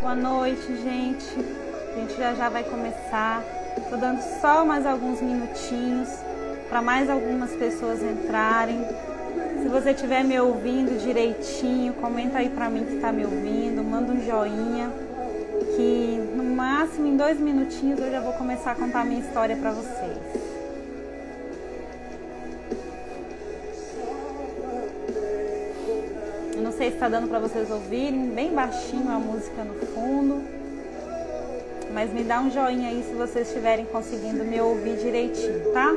Boa noite, gente. A gente já vai começar. Tô dando só mais alguns minutinhos para mais algumas pessoas entrarem. Se você estiver me ouvindo direitinho, comenta aí para mim que está me ouvindo, manda um joinha, que no máximo em 2 minutinhos eu já vou começar a contar a minha história para vocês. Eu não sei se está dando para vocês ouvirem, bem baixinho a música no fundo, mas me dá um joinha aí se vocês estiverem conseguindo me ouvir direitinho, tá?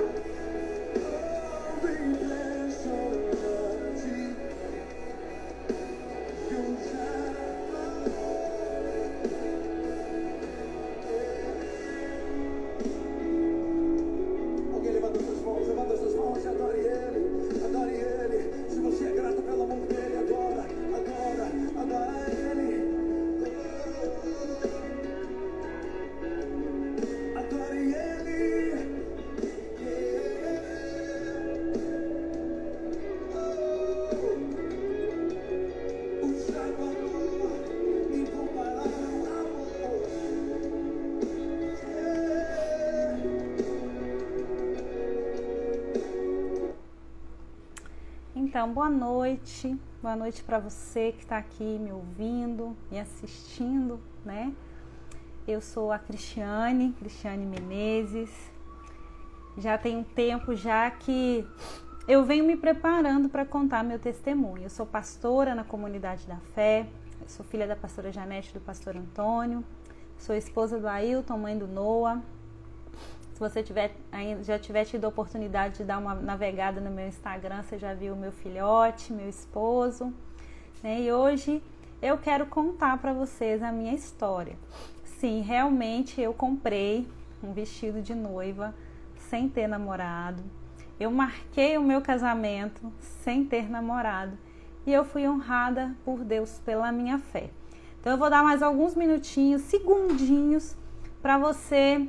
Então, boa noite para você que está aqui me ouvindo, me assistindo, né? Eu sou a Cristiane Menezes. Já tem um tempo já que eu venho me preparando para contar meu testemunho. Eu sou pastora na Comunidade da Fé, eu sou filha da pastora Janete e do pastor Antônio, sou esposa do Ailton, mãe do Noah. Se você já tiver tido a oportunidade de dar uma navegada no meu Instagram, você já viu o meu filhote, meu esposo, né? E hoje eu quero contar para vocês a minha história. Sim, realmente eu comprei um vestido de noiva sem ter namorado. Eu marquei o meu casamento sem ter namorado. E eu fui honrada por Deus pela minha fé. Então eu vou dar mais alguns minutinhos, segundinhos, para você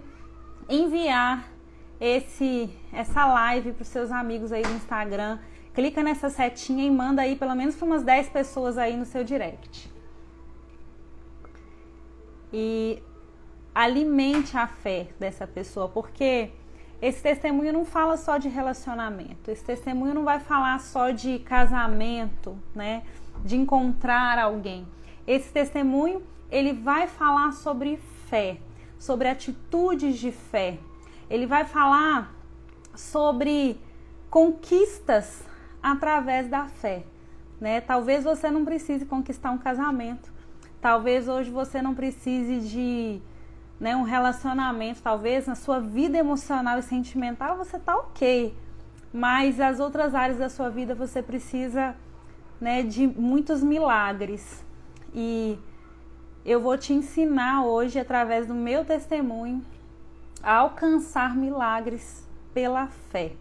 enviar essa live para os seus amigos aí do Instagram. Clica nessa setinha e manda aí pelo menos para umas 10 pessoas aí no seu direct. E alimente a fé dessa pessoa, porque esse testemunho não fala só de relacionamento, esse testemunho não vai falar só de casamento, né? De encontrar alguém. Esse testemunho, ele vai falar sobre fé, sobre atitudes de fé. Ele vai falar sobre conquistas através da fé, né? Talvez você não precise conquistar um casamento. Talvez hoje você não precise de, né, um relacionamento. Talvez na sua vida emocional e sentimental você tá ok. Mas as outras áreas da sua vida você precisa, né, de muitos milagres. E eu vou te ensinar hoje, através do meu testemunho, a alcançar milagres pela fé.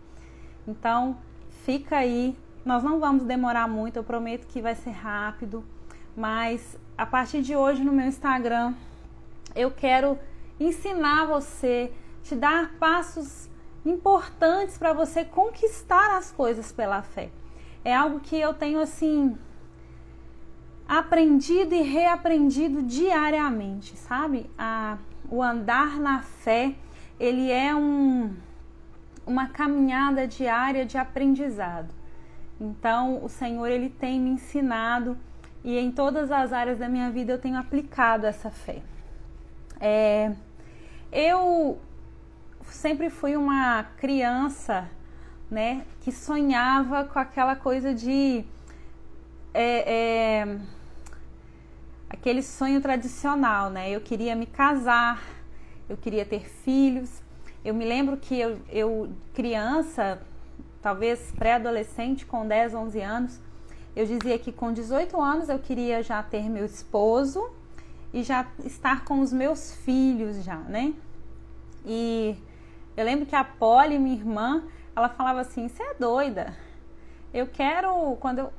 Então, fica aí nós não vamos demorar muito, eu prometo que vai ser rápido, mas a partir de hoje no meu Instagram eu quero ensinar você, te dar passos importantes para você conquistar as coisas pela fé. É algo que eu tenho assim aprendido e reaprendido diariamente, sabe? O andar na fé, ele é uma caminhada diária de aprendizado. Então, o Senhor, ele tem me ensinado e em todas as áreas da minha vida eu tenho aplicado essa fé. Eu sempre fui uma criança, né, que sonhava com aquela coisa de aquele sonho tradicional, né? Eu queria me casar, eu queria ter filhos. Eu me lembro que eu criança, talvez pré-adolescente, com 10, 11 anos, eu dizia que com 18 anos eu queria já ter meu esposo e já estar com os meus filhos já, né? E eu lembro que a Polly, minha irmã, ela falava assim: "Você é doida? Quando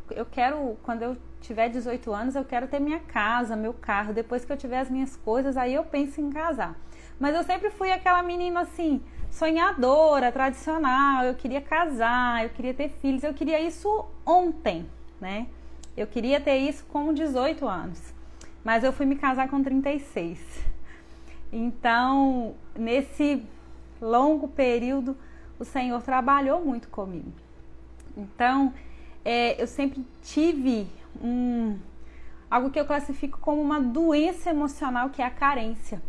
eu tiver 18 anos, eu quero ter minha casa, meu carro. Depois que eu tiver as minhas coisas, aí eu penso em casar." Mas eu sempre fui aquela menina assim, sonhadora, tradicional. Eu queria casar, eu queria ter filhos, eu queria isso ontem, né? Eu queria ter isso com 18 anos. Mas eu fui me casar com 36. Então, nesse longo período, o Senhor trabalhou muito comigo. Então, eu sempre tive algo que eu classifico como uma doença emocional, que é a carência.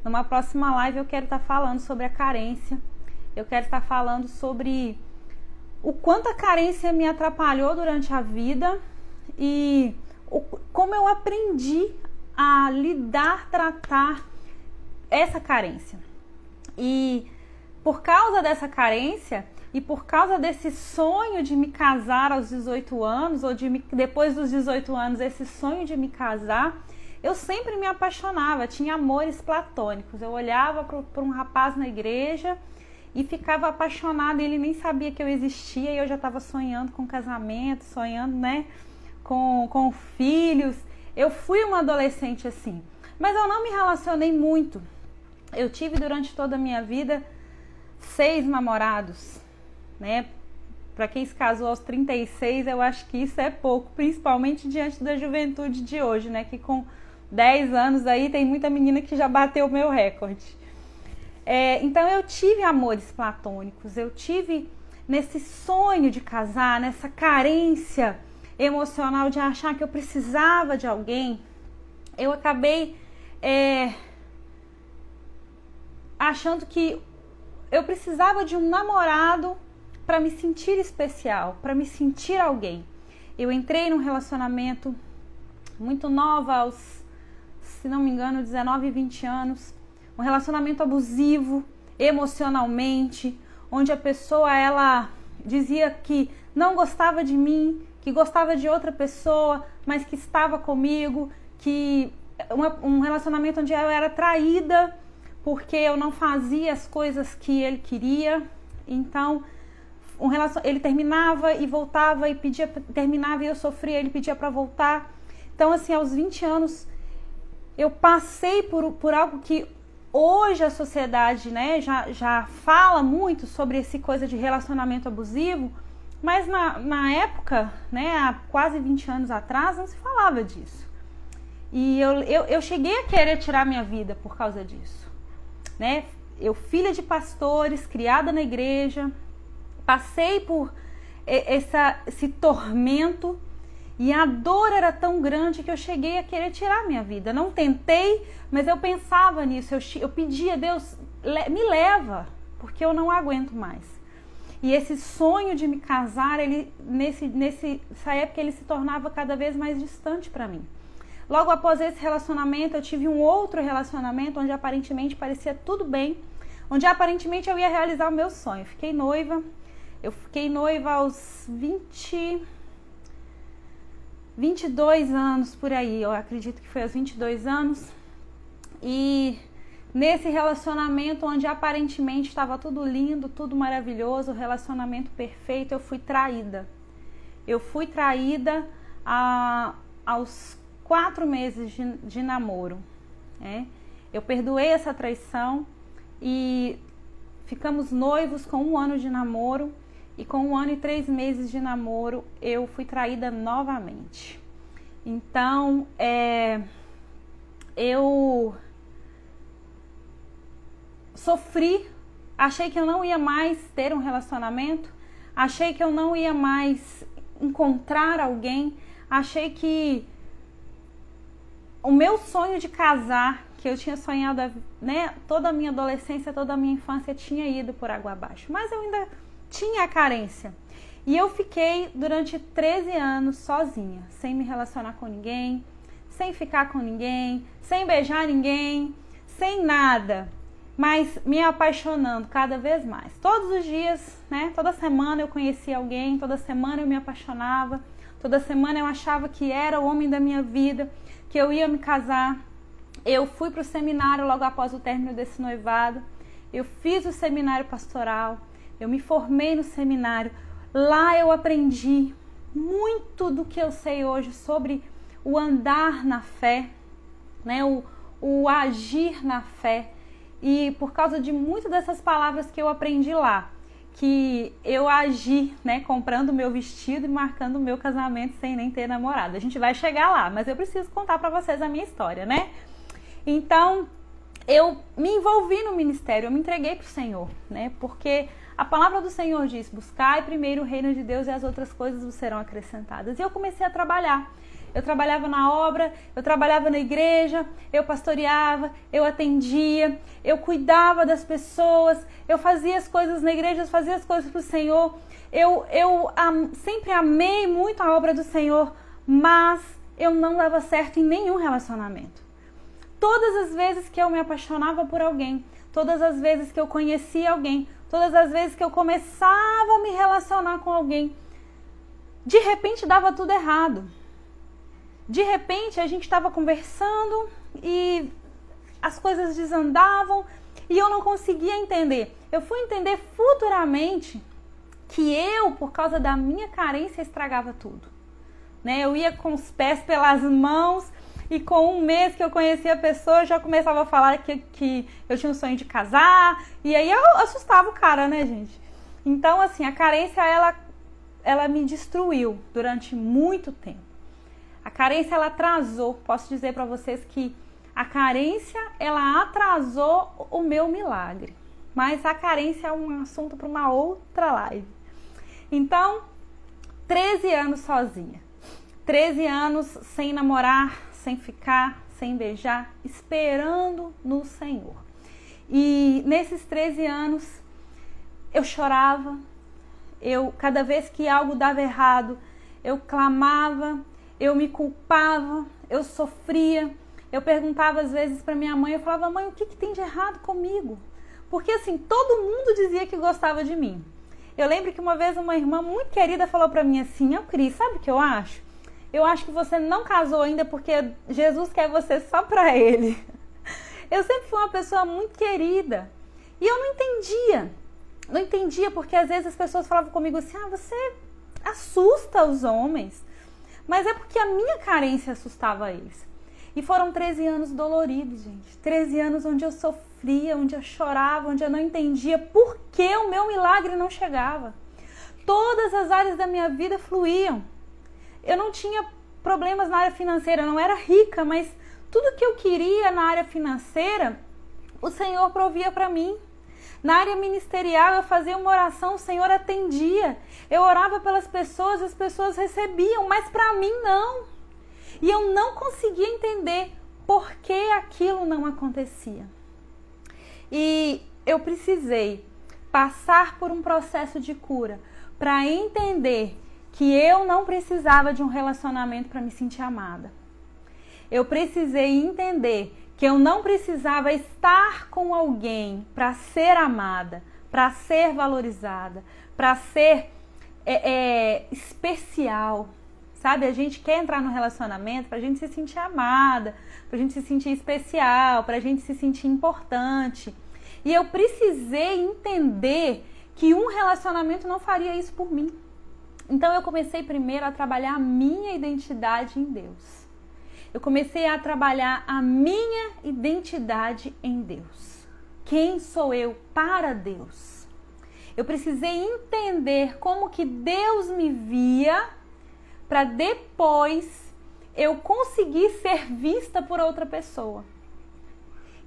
Numa próxima live eu quero estar falando sobre a carência. Eu quero estar falando sobre o quanto a carência me atrapalhou durante a vida e como eu aprendi a lidar, tratar essa carência. E por causa dessa carência e por causa desse sonho de me casar aos 18 anos, ou depois dos 18 anos, esse sonho de me casar, eu sempre me apaixonava, tinha amores platônicos. Eu olhava para um rapaz na igreja e ficava apaixonada, ele nem sabia que eu existia e eu já estava sonhando com casamento, sonhando, né, com filhos. Eu fui uma adolescente assim, mas eu não me relacionei muito. Eu tive durante toda a minha vida 6 namorados, né? Para quem se casou aos 36, eu acho que isso é pouco, principalmente diante da juventude de hoje, né? Que com 10 anos aí tem muita menina que já bateu o meu recorde. Então eu tive amores platônicos, eu tive nesse sonho de casar, nessa carência emocional de achar que eu precisava de alguém. Eu acabei achando que eu precisava de um namorado para me sentir especial, para me sentir alguém. Eu entrei num relacionamento muito nova, aos, se não me engano, 19, 20 anos. Um relacionamento abusivo, emocionalmente, onde a pessoa, ela dizia que não gostava de mim, que gostava de outra pessoa, mas que estava comigo, que um relacionamento onde eu era traída porque eu não fazia as coisas que ele queria. Então, ele terminava e voltava e pedia, terminava e eu sofria, ele pedia para voltar. Então, assim, aos 20 anos, eu passei por algo que hoje a sociedade, né, já fala muito sobre essa coisa de relacionamento abusivo, mas na época, né, há quase 20 anos atrás, não se falava disso. E eu cheguei a querer tirar minha vida por causa disso, né? Eu, filha de pastores, criada na igreja, passei por esse tormento e a dor era tão grande que eu cheguei a querer tirar minha vida. Não tentei, mas eu pensava nisso, eu pedia: Deus, me leva, porque eu não aguento mais. E esse sonho de me casar, nessa época, ele se tornava cada vez mais distante para mim. Logo após esse relacionamento, eu tive um outro relacionamento onde aparentemente parecia tudo bem, onde aparentemente eu ia realizar o meu sonho. Eu fiquei noiva aos 22 anos, por aí, eu acredito que foi aos 22 anos. E nesse relacionamento onde aparentemente estava tudo lindo, tudo maravilhoso, o relacionamento perfeito, eu fui traída. Eu fui traída aos 4 meses de namoro. Eu perdoei essa traição e ficamos noivos com 1 ano de namoro. E com 1 ano e 3 meses de namoro, eu fui traída novamente. Então, eu sofri, achei que eu não ia mais ter um relacionamento, achei que eu não ia mais encontrar alguém, achei que o meu sonho de casar, que eu tinha sonhado, né, toda a minha adolescência, toda a minha infância, tinha ido por água abaixo. Mas eu ainda tinha a carência. E eu fiquei durante 13 anos sozinha, sem me relacionar com ninguém, sem ficar com ninguém, sem beijar ninguém, sem nada, mas me apaixonando cada vez mais. Todos os dias, né? Toda semana eu conhecia alguém, toda semana eu me apaixonava, toda semana eu achava que era o homem da minha vida, que eu ia me casar. Eu fui para o seminário logo após o término desse noivado, eu fiz o seminário pastoral, eu me formei no seminário. Lá eu aprendi muito do que eu sei hoje sobre o andar na fé, né? o agir na fé. E por causa de muitas dessas palavras que eu aprendi lá, que eu agi, né, comprando o meu vestido e marcando o meu casamento sem nem ter namorado. A gente vai chegar lá, mas eu preciso contar para vocês a minha história, né? Então, eu me envolvi no ministério, eu me entreguei para o Senhor, né? Porque a palavra do Senhor diz: buscai primeiro o reino de Deus e as outras coisas vos serão acrescentadas. E eu comecei a trabalhar. Eu trabalhava na obra, eu trabalhava na igreja, eu pastoreava, eu atendia, eu cuidava das pessoas, eu fazia as coisas na igreja, fazia as coisas para o Senhor. Eu sempre amei muito a obra do Senhor, mas eu não dava certo em nenhum relacionamento. Todas as vezes que eu me apaixonava por alguém, todas as vezes que eu conhecia alguém, todas as vezes que eu começava a me relacionar com alguém, de repente dava tudo errado. De repente a gente estava conversando e as coisas desandavam e eu não conseguia entender. Eu fui entender futuramente que eu, por causa da minha carência, estragava tudo, né? Eu ia com os pés pelas mãos e com 1 mês que eu conhecia a pessoa, eu já começava a falar que eu tinha um sonho de casar, e aí eu assustava o cara, né, gente? Então, assim, a carência, ela me destruiu durante muito tempo. A carência, ela atrasou, posso dizer para vocês que a carência, ela atrasou o meu milagre. Mas a carência é um assunto para uma outra live. Então, 13 anos sozinha. 13 anos sem namorar, sem ficar, sem beijar, esperando no Senhor. E nesses 13 anos, eu chorava. Cada vez que algo dava errado, eu clamava, eu me culpava, eu sofria. Eu perguntava às vezes para minha mãe, eu falava: mãe, o que tem de errado comigo? Porque assim, todo mundo dizia que gostava de mim. Eu lembro que uma vez uma irmã muito querida falou para mim assim: Cris, sabe o que eu acho? Eu acho que você não casou ainda porque Jesus quer você só para Ele. Eu sempre fui uma pessoa muito querida. E eu não entendia. Não entendia porque às vezes as pessoas falavam comigo assim: você assusta os homens. Mas é porque a minha carência assustava eles. E foram 13 anos doloridos, gente. 13 anos onde eu sofria, onde eu chorava, onde eu não entendia por que o meu milagre não chegava. Todas as áreas da minha vida fluíam. Eu não tinha problemas na área financeira, eu não era rica, mas tudo que eu queria na área financeira, o Senhor provia para mim. Na área ministerial, eu fazia uma oração, o Senhor atendia. Eu orava pelas pessoas, as pessoas recebiam, mas para mim não. E eu não conseguia entender por que aquilo não acontecia. E eu precisei passar por um processo de cura para entender que eu não precisava de um relacionamento para me sentir amada. Eu precisei entender que eu não precisava estar com alguém para ser amada, para ser valorizada, para ser especial. Sabe, a gente quer entrar no relacionamento para a gente se sentir amada, para a gente se sentir especial, para a gente se sentir importante. E eu precisei entender que um relacionamento não faria isso por mim. Então eu comecei primeiro a trabalhar a minha identidade em Deus. Eu comecei a trabalhar a minha identidade em Deus. Quem sou eu para Deus? Eu precisei entender como que Deus me via para depois eu conseguir ser vista por outra pessoa.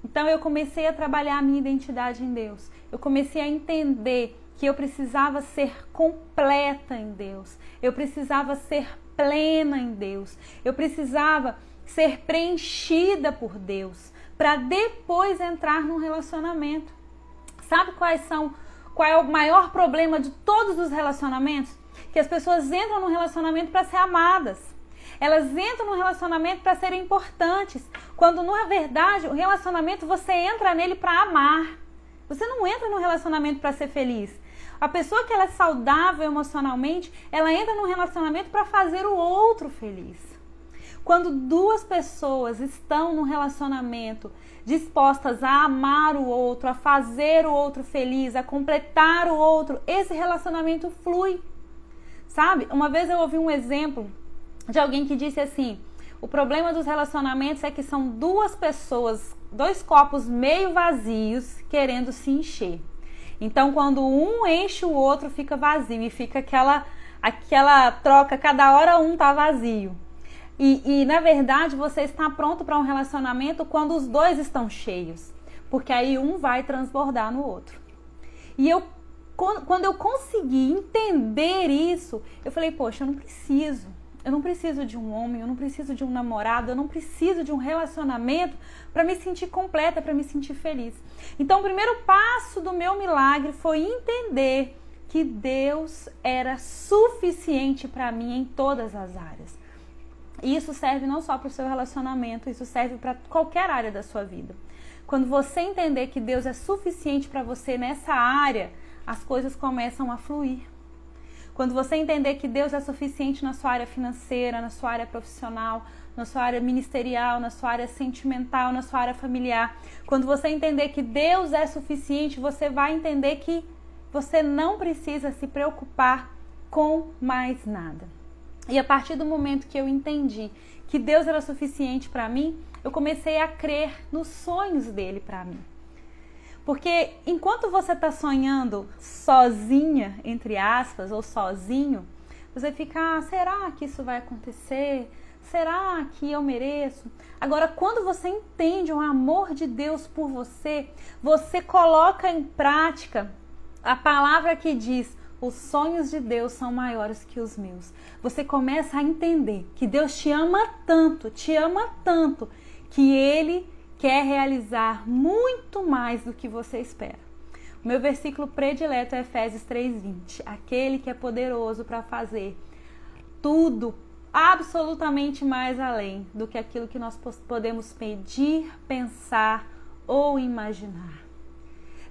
Então eu comecei a trabalhar a minha identidade em Deus. Eu comecei a entender que eu precisava ser completa em Deus. Eu precisava ser plena em Deus. Eu precisava ser preenchida por Deus para depois entrar num relacionamento. Sabe qual é o maior problema de todos os relacionamentos? Que as pessoas entram num relacionamento para ser amadas. Elas entram num relacionamento para serem importantes, quando na verdade o relacionamento você entra nele para amar. Você não entra num relacionamento para ser feliz. A pessoa que ela é saudável emocionalmente, ela entra num relacionamento para fazer o outro feliz. Quando duas pessoas estão num relacionamento dispostas a amar o outro, a fazer o outro feliz, a completar o outro, esse relacionamento flui. Sabe? Uma vez eu ouvi um exemplo de alguém que disse assim: o problema dos relacionamentos é que são duas pessoas, dois copos meio vazios querendo se encher. Então quando um enche, o outro fica vazio e fica aquela troca, cada hora um tá vazio. E na verdade você está pronto para um relacionamento quando os dois estão cheios, porque aí um vai transbordar no outro. E quando eu consegui entender isso, eu falei, poxa, eu não preciso de um homem, eu não preciso de um namorado, eu não preciso de um relacionamento para me sentir completa, para me sentir feliz. Então o primeiro passo do meu milagre foi entender que Deus era suficiente para mim em todas as áreas. E isso serve não só para o seu relacionamento, isso serve para qualquer área da sua vida. Quando você entender que Deus é suficiente para você nessa área, as coisas começam a fluir. Quando você entender que Deus é suficiente na sua área financeira, na sua área profissional, na sua área ministerial, na sua área sentimental, na sua área familiar. Quando você entender que Deus é suficiente, você vai entender que você não precisa se preocupar com mais nada. E a partir do momento que eu entendi que Deus era suficiente para mim, eu comecei a crer nos sonhos dele para mim. Porque enquanto você está sonhando sozinha, entre aspas, ou sozinho, você fica, será que isso vai acontecer? Será que eu mereço? Agora, quando você entende o amor de Deus por você, você coloca em prática a palavra que diz: os sonhos de Deus são maiores que os meus. Você começa a entender que Deus te ama tanto, que Ele quer realizar muito mais do que você espera. O meu versículo predileto é Efésios 3:20. Aquele que é poderoso para fazer tudo, absolutamente mais além do que aquilo que nós podemos pedir, pensar ou imaginar.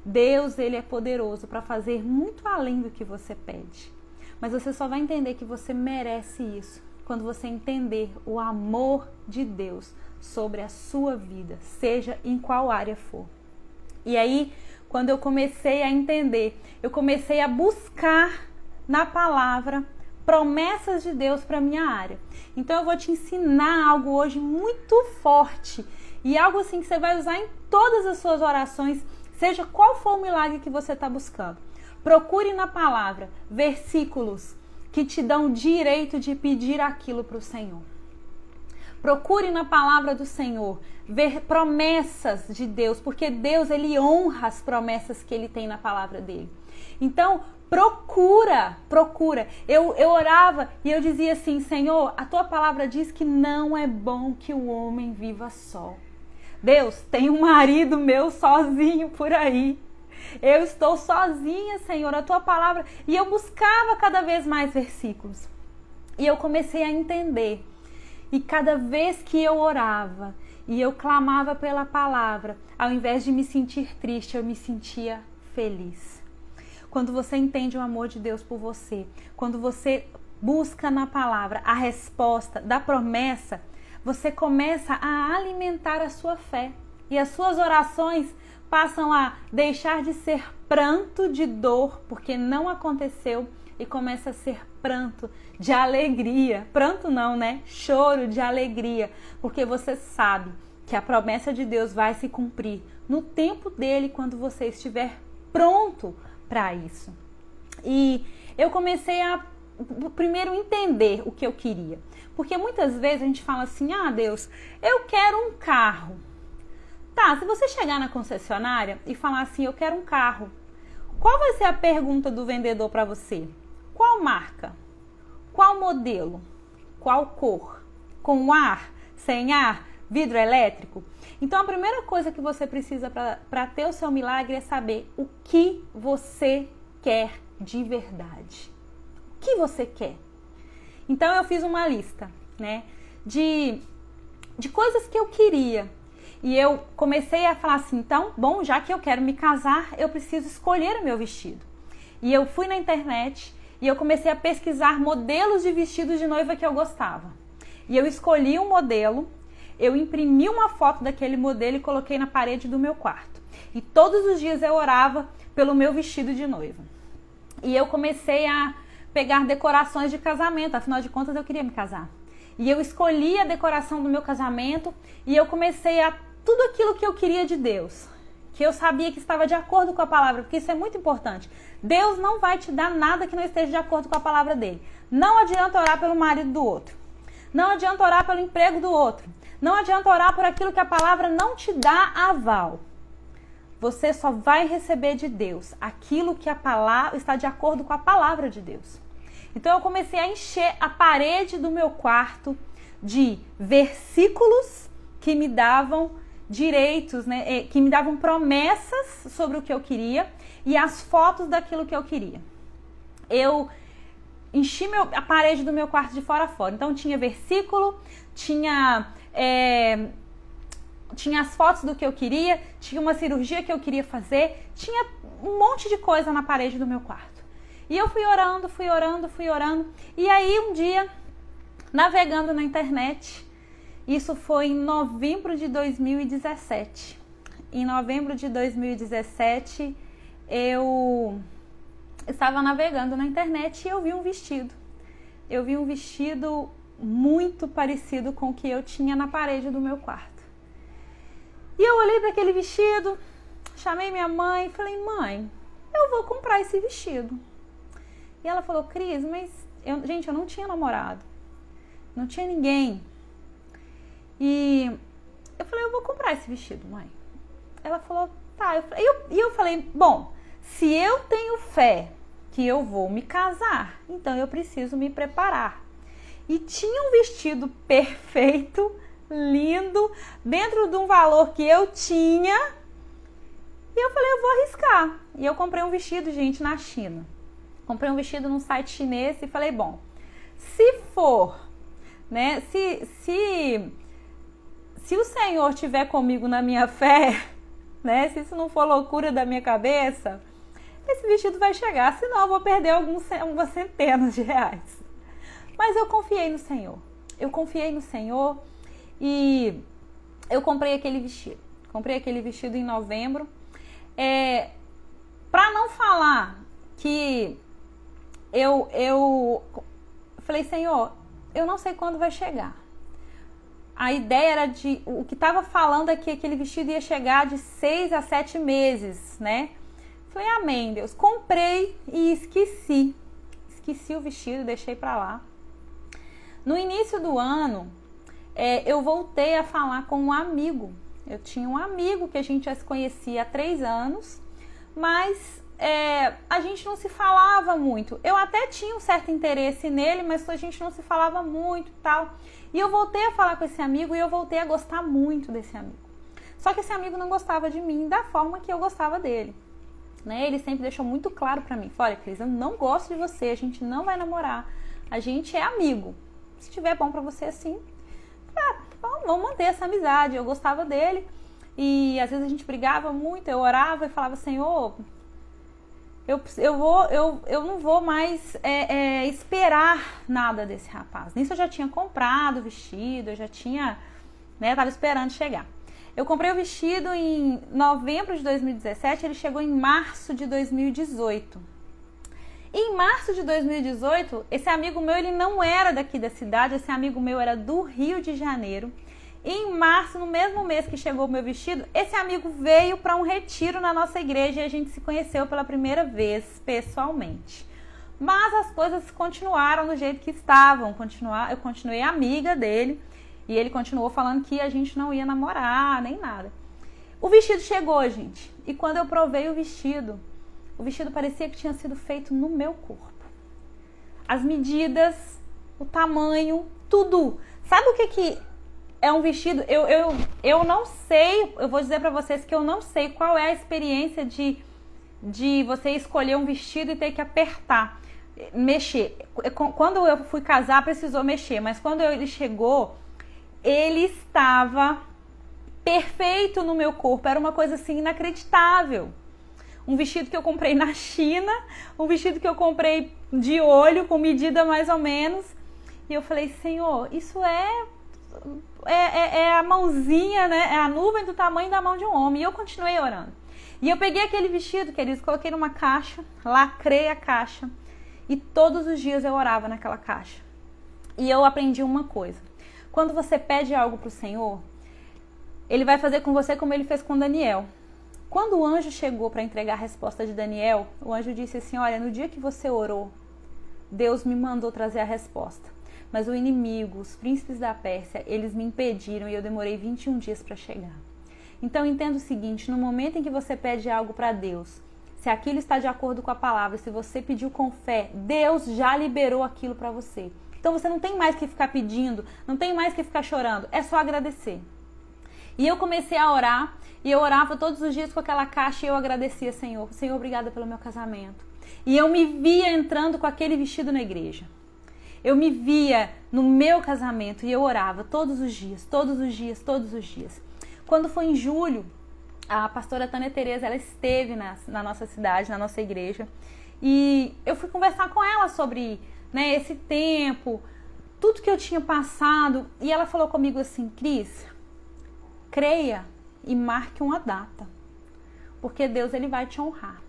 Deus, Ele é poderoso para fazer muito além do que você pede. Mas você só vai entender que você merece isso quando você entender o amor de Deus sobre a sua vida, seja em qual área for. E aí, quando eu comecei a entender, eu comecei a buscar na palavra promessas de Deus para minha área. Então eu vou te ensinar algo hoje muito forte e algo assim que você vai usar em todas as suas orações, seja qual for o milagre que você está buscando. Procure na palavra versículos que te dão direito de pedir aquilo para o Senhor. Procure na palavra do Senhor ver promessas de Deus, porque Deus, Ele honra as promessas que Ele tem na palavra dele. Então, procura. Eu orava e eu dizia assim: Senhor, a tua palavra diz que não é bom que o homem viva só. Deus, tem um marido meu sozinho por aí. Eu estou sozinha, Senhor, a tua palavra. E eu buscava cada vez mais versículos. E eu comecei a entender. E cada vez que eu orava e eu clamava pela palavra, ao invés de me sentir triste, eu me sentia feliz. Quando você entende o amor de Deus por você, quando você busca na palavra a resposta da promessa, você começa a alimentar a sua fé. E as suas orações passam a deixar de ser pranto de dor, porque não aconteceu, e começa a ser pranto de alegria. Pranto não, né? Choro de alegria, porque você sabe que a promessa de Deus vai se cumprir no tempo dele, quando você estiver pronto para isso. E eu comecei a primeiro entender o que eu queria, porque muitas vezes a gente fala assim: ah, Deus, eu quero um carro. Tá, se você chegar na concessionária e falar assim: eu quero um carro, qual vai ser a pergunta do vendedor para você? Qual marca? Qual modelo? Qual cor? Com ar? Sem ar? Vidro elétrico? Então a primeira coisa que você precisa para ter o seu milagre é saber o que você quer de verdade. O que você quer? Então eu fiz uma lista, né, de coisas que eu queria. E eu comecei a falar assim: então, bom, já que eu quero me casar, eu preciso escolher o meu vestido. E eu fui na internet e eu comecei a pesquisar modelos de vestidos de noiva que eu gostava. E eu escolhi um modelo, eu imprimi uma foto daquele modelo e coloquei na parede do meu quarto. E todos os dias eu orava pelo meu vestido de noiva. E eu comecei a pegar decorações de casamento, afinal de contas eu queria me casar. E eu escolhi a decoração do meu casamento e eu comecei a tudo aquilo que eu queria de Deus, que eu sabia que estava de acordo com a palavra, porque isso é muito importante. Deus não vai te dar nada que não esteja de acordo com a palavra dele. Não adianta orar pelo marido do outro. Não adianta orar pelo emprego do outro. Não adianta orar por aquilo que a palavra não te dá aval. Você só vai receber de Deus aquilo que a palavra está de acordo com a palavra de Deus. Então eu comecei a encher a parede do meu quarto de versículos que me davam direitos, né, que me davam promessas sobre o que eu queria e as fotos daquilo que eu queria. Eu enchi a parede do meu quarto de fora a fora. Então tinha versículo, tinha as fotos do que eu queria, tinha uma cirurgia que eu queria fazer, tinha um monte de coisa na parede do meu quarto. E eu fui orando. E aí um dia, navegando na internet, isso foi em novembro de 2017. Em novembro de 2017, eu estava navegando na internet e eu vi um vestido. Eu vi um vestido muito parecido com o que eu tinha na parede do meu quarto. E eu olhei para aquele vestido, chamei minha mãe e falei: mãe, eu vou comprar esse vestido. E ela falou: Cris, mas eu não tinha namorado, não tinha ninguém. E eu falei: eu vou comprar esse vestido, mãe. Ela falou: tá. E eu falei: bom, se eu tenho fé que eu vou me casar, então eu preciso me preparar. E tinha um vestido perfeito, lindo, dentro de um valor que eu tinha. E eu falei: eu vou arriscar. E eu comprei um vestido, gente, na China. Comprei um vestido num site chinês e falei: bom, se for, né, se o Senhor estiver comigo na minha fé, né, se isso não for loucura da minha cabeça, esse vestido vai chegar, senão eu vou perder algumas centenas de reais. Mas eu confiei no Senhor. Eu confiei no Senhor e eu comprei aquele vestido. Comprei aquele vestido em novembro. Para não falar que eu falei: Senhor, eu não sei quando vai chegar. A ideia era o que estava falando aqui, aquele vestido ia chegar de 6 a 7 meses, né? Falei: amém, Deus. Comprei e esqueci o vestido, deixei para lá. No início do ano, eu voltei a falar com um amigo. Eu tinha um amigo que a gente já se conhecia há 3 anos, mas a gente não se falava muito. Eu até tinha um certo interesse nele, mas a gente não se falava muito e tal. E eu voltei a falar com esse amigo e eu voltei a gostar muito desse amigo. Só que esse amigo não gostava de mim da forma que eu gostava dele, né? Ele sempre deixou muito claro pra mim: olha, Cris, eu não gosto de você, a gente não vai namorar, a gente é amigo. Se tiver bom pra você assim, vamos manter essa amizade. Eu gostava dele e às vezes a gente brigava muito, eu orava e falava: Senhor, eu não vou mais esperar nada desse rapaz. Nisso eu já tinha comprado o vestido, eu já tinha, né, tava esperando chegar. Eu comprei o vestido em novembro de 2017, ele chegou em março de 2018. Em março de 2018, esse amigo meu, ele não era daqui da cidade, esse amigo meu era do Rio de Janeiro. Em março, no mesmo mês que chegou o meu vestido, esse amigo veio para um retiro na nossa igreja e a gente se conheceu pela primeira vez, pessoalmente. Mas as coisas continuaram do jeito que estavam, eu continuei amiga dele e ele continuou falando que a gente não ia namorar, nem nada. O vestido chegou, gente, e quando eu provei o vestido parecia que tinha sido feito no meu corpo. As medidas, o tamanho, tudo. Sabe o que é um vestido? Eu não sei, eu vou dizer pra vocês que eu não sei qual é a experiência de você escolher um vestido e ter que apertar, mexer. Quando eu fui casar, precisou mexer, mas quando ele chegou, ele estava perfeito no meu corpo, era uma coisa assim inacreditável. Um vestido que eu comprei na China, um vestido que eu comprei de olho, com medida mais ou menos. E eu falei, Senhor, isso é a mãozinha, né? É a nuvem do tamanho da mão de um homem. E eu continuei orando. E eu peguei aquele vestido, queridos, coloquei numa caixa, lacrei a caixa. E todos os dias eu orava naquela caixa. E eu aprendi uma coisa. Quando você pede algo para o Senhor, Ele vai fazer com você como Ele fez com Daniel. Quando o anjo chegou para entregar a resposta de Daniel, o anjo disse assim, olha, no dia que você orou, Deus me mandou trazer a resposta. Mas o inimigo, os príncipes da Pérsia, eles me impediram e eu demorei 21 dias para chegar. Então entenda o seguinte, no momento em que você pede algo para Deus, se aquilo está de acordo com a palavra, se você pediu com fé, Deus já liberou aquilo para você. Então você não tem mais que ficar pedindo, não tem mais que ficar chorando, é só agradecer. E eu comecei a orar, e eu orava todos os dias com aquela caixa e eu agradecia, Senhor, obrigada pelo meu casamento. E eu me via entrando com aquele vestido na igreja. Eu me via no meu casamento e eu orava todos os dias, todos os dias, todos os dias. Quando foi em julho, a pastora Tânia Tereza, ela esteve na nossa cidade, na nossa igreja, e eu fui conversar com ela sobre, né, esse tempo, tudo que eu tinha passado, e ela falou comigo assim, Cris, creia e marque uma data, porque Deus ele vai te honrar.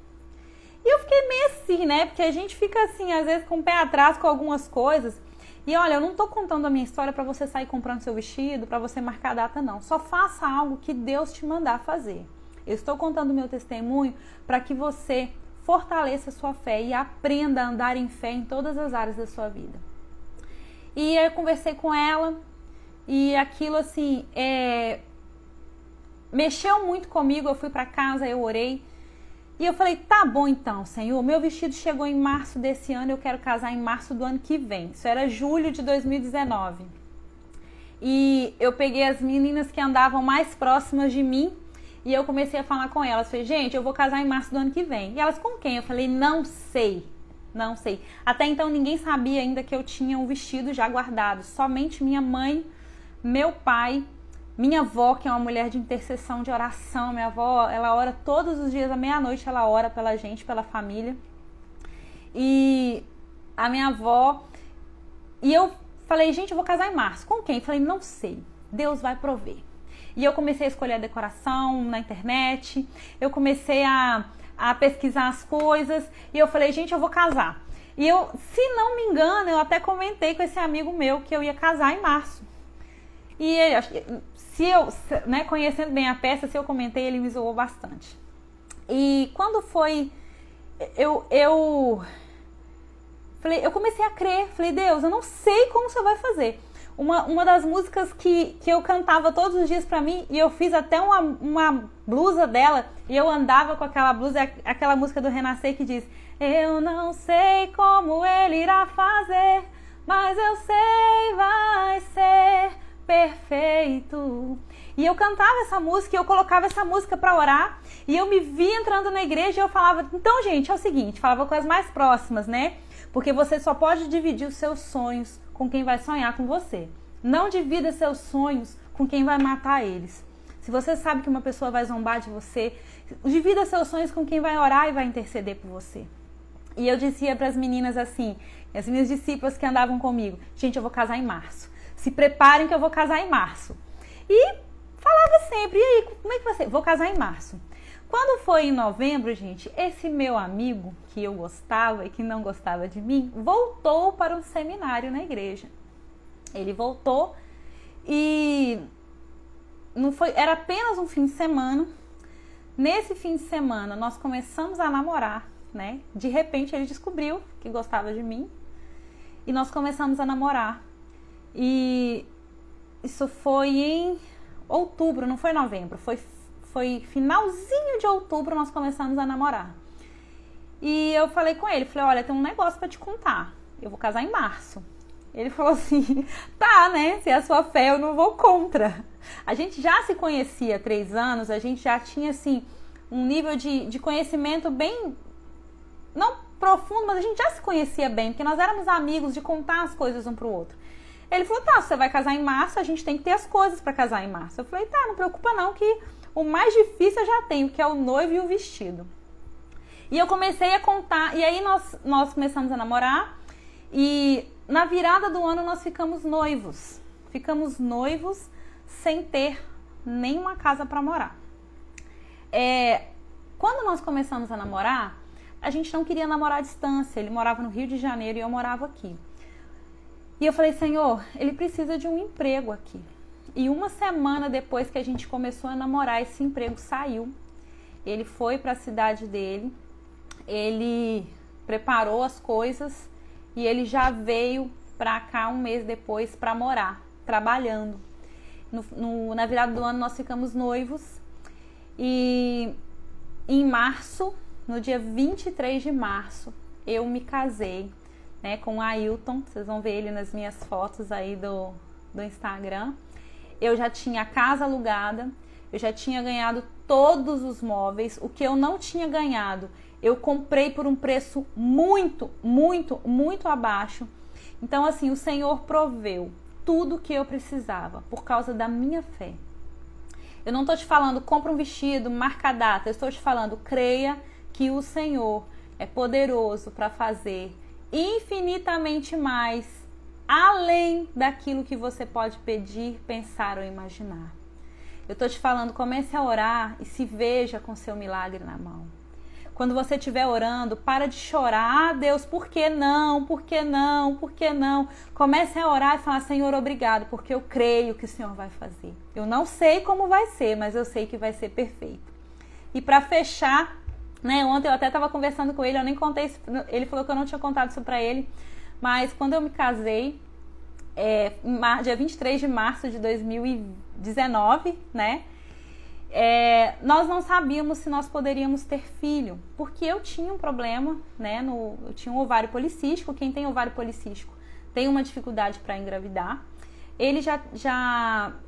E eu fiquei meio assim, né? Porque a gente fica assim, às vezes com o pé atrás com algumas coisas. E olha, eu não tô contando a minha história para você sair comprando seu vestido, para você marcar a data, não. Só faça algo que Deus te mandar fazer. Eu estou contando o meu testemunho para que você fortaleça a sua fé e aprenda a andar em fé em todas as áreas da sua vida. E eu conversei com ela e aquilo assim, mexeu muito comigo. Eu fui para casa, eu orei. E eu falei, tá bom então, Senhor, meu vestido chegou em março desse ano, eu quero casar em março do ano que vem. Isso era julho de 2019. E eu peguei as meninas que andavam mais próximas de mim e eu comecei a falar com elas. Falei, gente, eu vou casar em março do ano que vem. E elas, com quem? Eu falei, não sei. Até então ninguém sabia ainda que eu tinha um vestido já guardado. Somente minha mãe, meu pai, minha avó, que é uma mulher de intercessão, de oração. Minha avó, ela ora todos os dias, à meia-noite, ela ora pela gente, pela família. E a minha avó... E eu falei, gente, eu vou casar em março. Com quem? Falei, não sei. Deus vai prover. E eu comecei a escolher a decoração na internet. Eu comecei a pesquisar as coisas. E eu falei, gente, eu vou casar. E eu, se não me engano, eu até comentei com esse amigo meu que eu ia casar em março. E ele, se eu, né, conhecendo bem a peça, se eu comentei, ele me zoou bastante. E quando foi, eu comecei a crer. Falei, Deus, eu não sei como você vai fazer. Uma das músicas que eu cantava todos os dias pra mim, e eu fiz até uma blusa dela, e eu andava com aquela blusa, aquela música do Renascer que diz, eu não sei como ele irá fazer, mas eu sei vai ser perfeito. E eu cantava essa música, e eu colocava essa música pra orar, e eu me via entrando na igreja e eu falava, então gente, é o seguinte, falava com as mais próximas, né? Porque você só pode dividir os seus sonhos com quem vai sonhar com você. Não divida seus sonhos com quem vai matar eles. Se você sabe que uma pessoa vai zombar de você, divida seus sonhos com quem vai orar e vai interceder por você. E eu dizia para as meninas assim, as minhas discípulas que andavam comigo, gente, eu vou casar em março. Se preparem que eu vou casar em março. E falava sempre, e aí, como é que vai ser? Vou casar em março. Quando foi em novembro, gente, esse meu amigo que eu gostava e que não gostava de mim, voltou para um seminário na igreja. Ele voltou e não foi, era apenas um fim de semana. Nesse fim de semana, nós começamos a namorar, né? De repente, ele descobriu que gostava de mim e nós começamos a namorar. E isso foi em outubro, não foi novembro, foi finalzinho de outubro nós começamos a namorar. E eu falei com ele, falei, olha, tem um negócio pra te contar, eu vou casar em março. Ele falou assim, tá, né, se é a sua fé eu não vou contra. A gente já se conhecia há 3 anos, a gente já tinha, assim, um nível de conhecimento bem, não profundo, mas a gente já se conhecia bem, porque nós éramos amigos de contar as coisas um pro outro. Ele falou, tá, você vai casar em março, a gente tem que ter as coisas pra casar em março. Eu falei, tá, não preocupa não, que o mais difícil eu já tenho, que é o noivo e o vestido. E eu comecei a contar, e aí nós começamos a namorar, e na virada do ano nós ficamos noivos. Ficamos noivos sem ter nenhuma casa pra morar. Quando nós começamos a namorar, a gente não queria namorar à distância. Ele morava no Rio de Janeiro e eu morava aqui. E eu falei, Senhor, ele precisa de um emprego aqui. E uma semana depois que a gente começou a namorar, esse emprego saiu. Ele foi para a cidade dele, ele preparou as coisas e ele já veio para cá um mês depois para morar, trabalhando. Na virada do ano nós ficamos noivos e em março, no dia 23 de março, eu me casei, né, com o Ailton. Vocês vão ver ele nas minhas fotos aí do Instagram. Eu já tinha a casa alugada, eu já tinha ganhado todos os móveis. O que eu não tinha ganhado, eu comprei por um preço muito, muito, muito abaixo. Então, assim, o Senhor proveu tudo que eu precisava por causa da minha fé. Eu não estou te falando, compra um vestido, marca a data. Eu estou te falando, creia que o Senhor é poderoso para fazer infinitamente mais, além daquilo que você pode pedir, pensar ou imaginar. Eu estou te falando, comece a orar e se veja com seu milagre na mão. Quando você estiver orando, para de chorar. Ah, Deus, por que não? Por que não? Por que não? Comece a orar e falar, Senhor, obrigado, porque eu creio que o Senhor vai fazer. Eu não sei como vai ser, mas eu sei que vai ser perfeito. E para fechar, né, ontem eu até estava conversando com ele, eu nem contei isso, ele falou que eu não tinha contado isso para ele, mas quando eu me casei, dia 23 de março de 2019, né, nós não sabíamos se nós poderíamos ter filho, porque eu tinha um problema, né, eu tinha um ovário policístico. Quem tem ovário policístico tem uma dificuldade para engravidar. Ele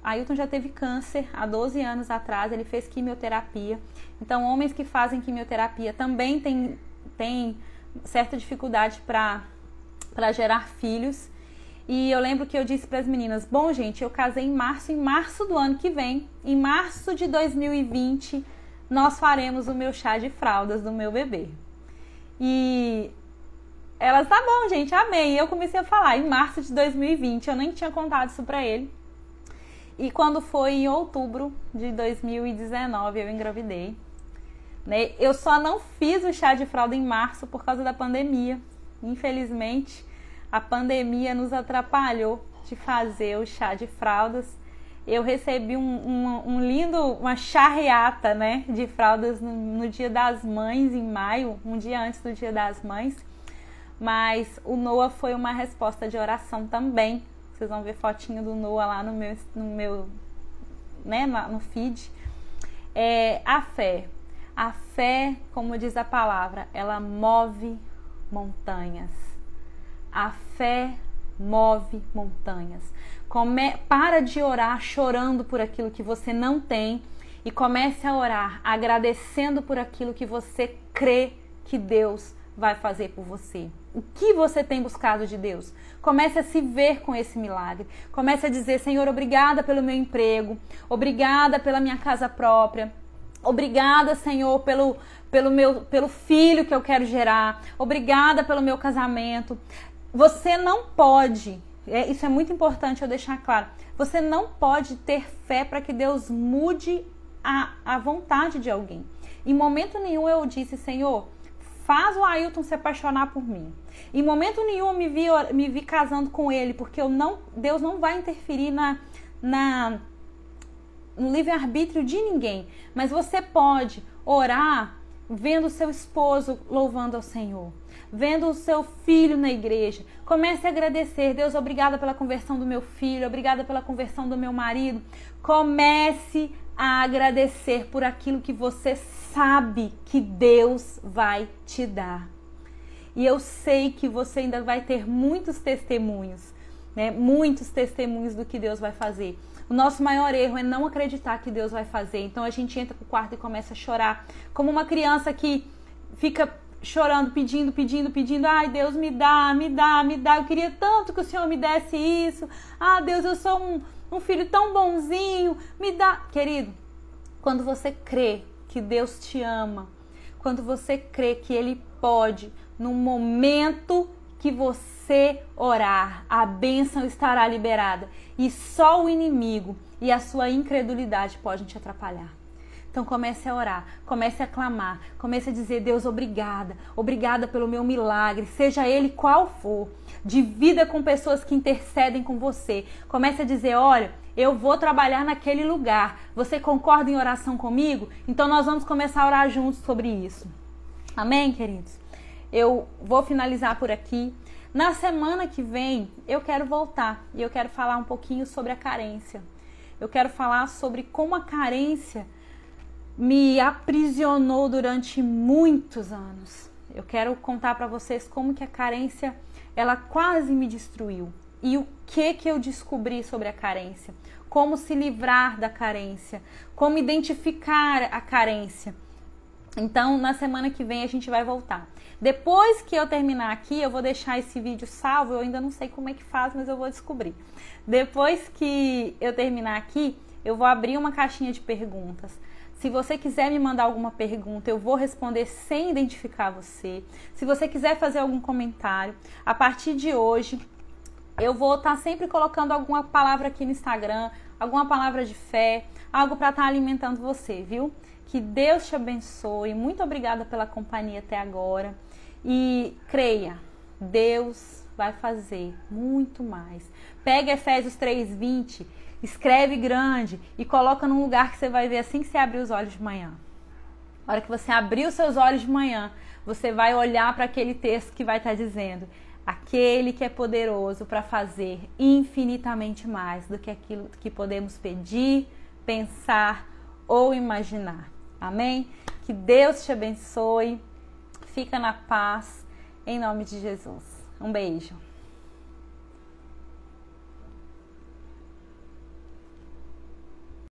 Ailton já teve câncer há 12 anos atrás, ele fez quimioterapia. Então, homens que fazem quimioterapia também têm certa dificuldade para gerar filhos. E eu lembro que eu disse para as meninas, bom, gente, eu casei em março do ano que vem, em março de 2020, nós faremos o meu chá de fraldas do meu bebê. E elas, tá bom, gente, amém. E eu comecei a falar, em março de 2020, eu nem tinha contado isso pra ele. E quando foi em outubro de 2019, eu engravidei. Né? Eu só não fiz o chá de fralda em março por causa da pandemia. Infelizmente, a pandemia nos atrapalhou de fazer o chá de fraldas. Eu recebi uma charreata, né, de fraldas no Dia das Mães, em maio, um dia antes do Dia das Mães. Mas o Noah foi uma resposta de oração também. Vocês vão ver fotinho do Noah lá no meu né, no feed. A fé, como diz a palavra, ela move montanhas. A fé move montanhas. Para de orar chorando por aquilo que você não tem e comece a orar agradecendo por aquilo que você crê que Deus vai fazer por você. O que você tem buscado de Deus? Comece a se ver com esse milagre. Comece a dizer, Senhor, obrigada pelo meu emprego, obrigada pela minha casa própria, obrigada, Senhor, pelo filho que eu quero gerar, obrigada pelo meu casamento. Você não pode, isso é muito importante eu deixar claro, você não pode ter fé para que Deus mude a vontade de alguém. Em momento nenhum eu disse, Senhor, faz o Ailton se apaixonar por mim. Em momento nenhum eu me vi casando com ele, porque Deus não vai interferir no livre-arbítrio de ninguém. Mas você pode orar vendo o seu esposo louvando ao Senhor, vendo o seu filho na igreja. Comece a agradecer. Deus, obrigada pela conversão do meu filho, obrigada pela conversão do meu marido. Comece a agradecer por aquilo que você sabe que Deus vai te dar. E eu sei que você ainda vai ter muitos testemunhos, né? Muitos testemunhos do que Deus vai fazer. O nosso maior erro é não acreditar que Deus vai fazer. Então a gente entra pro quarto e começa a chorar, como uma criança que fica chorando, pedindo. Ai, Deus, me dá. Eu queria tanto que o Senhor me desse isso. Ah, Deus, eu sou um filho tão bonzinho. Me dá. Querido, quando você crê que Deus te ama, quando você crê que Ele pode, no momento que você orar, a bênção estará liberada. E só o inimigo e a sua incredulidade podem te atrapalhar. Então comece a orar, comece a clamar, comece a dizer, Deus, obrigada pelo meu milagre, seja ele qual for. Divida com pessoas que intercedem com você. Comece a dizer, olha, eu vou trabalhar naquele lugar. Você concorda em oração comigo? Então nós vamos começar a orar juntos sobre isso. Amém, queridos? Eu vou finalizar por aqui. Na semana que vem, eu quero voltar e eu quero falar um pouquinho sobre a carência. Eu quero falar sobre como a carência me aprisionou durante muitos anos. Eu quero contar para vocês como que a carência, ela quase me destruiu. E o que eu descobri sobre a carência. Como se livrar da carência. Como identificar a carência. Então, na semana que vem a gente vai voltar. Depois que eu terminar aqui, eu vou deixar esse vídeo salvo. Eu ainda não sei como é que faz, mas eu vou descobrir. Depois que eu terminar aqui, eu vou abrir uma caixinha de perguntas. Se você quiser me mandar alguma pergunta, eu vou responder sem identificar você. Se você quiser fazer algum comentário, a partir de hoje, eu vou estar sempre colocando alguma palavra aqui no Instagram, alguma palavra de fé, algo para estar alimentando você, viu? Que Deus te abençoe. Muito obrigada pela companhia até agora. E creia, Deus vai fazer muito mais. Pega Efésios 3:20, escreve grande e coloca num lugar que você vai ver assim que você abrir os olhos de manhã. Na hora que você abrir os seus olhos de manhã, você vai olhar para aquele texto que vai estar dizendo: aquele que é poderoso para fazer infinitamente mais do que aquilo que podemos pedir, pensar ou imaginar. Amém? Que Deus te abençoe. Fica na paz, em nome de Jesus. Um beijo.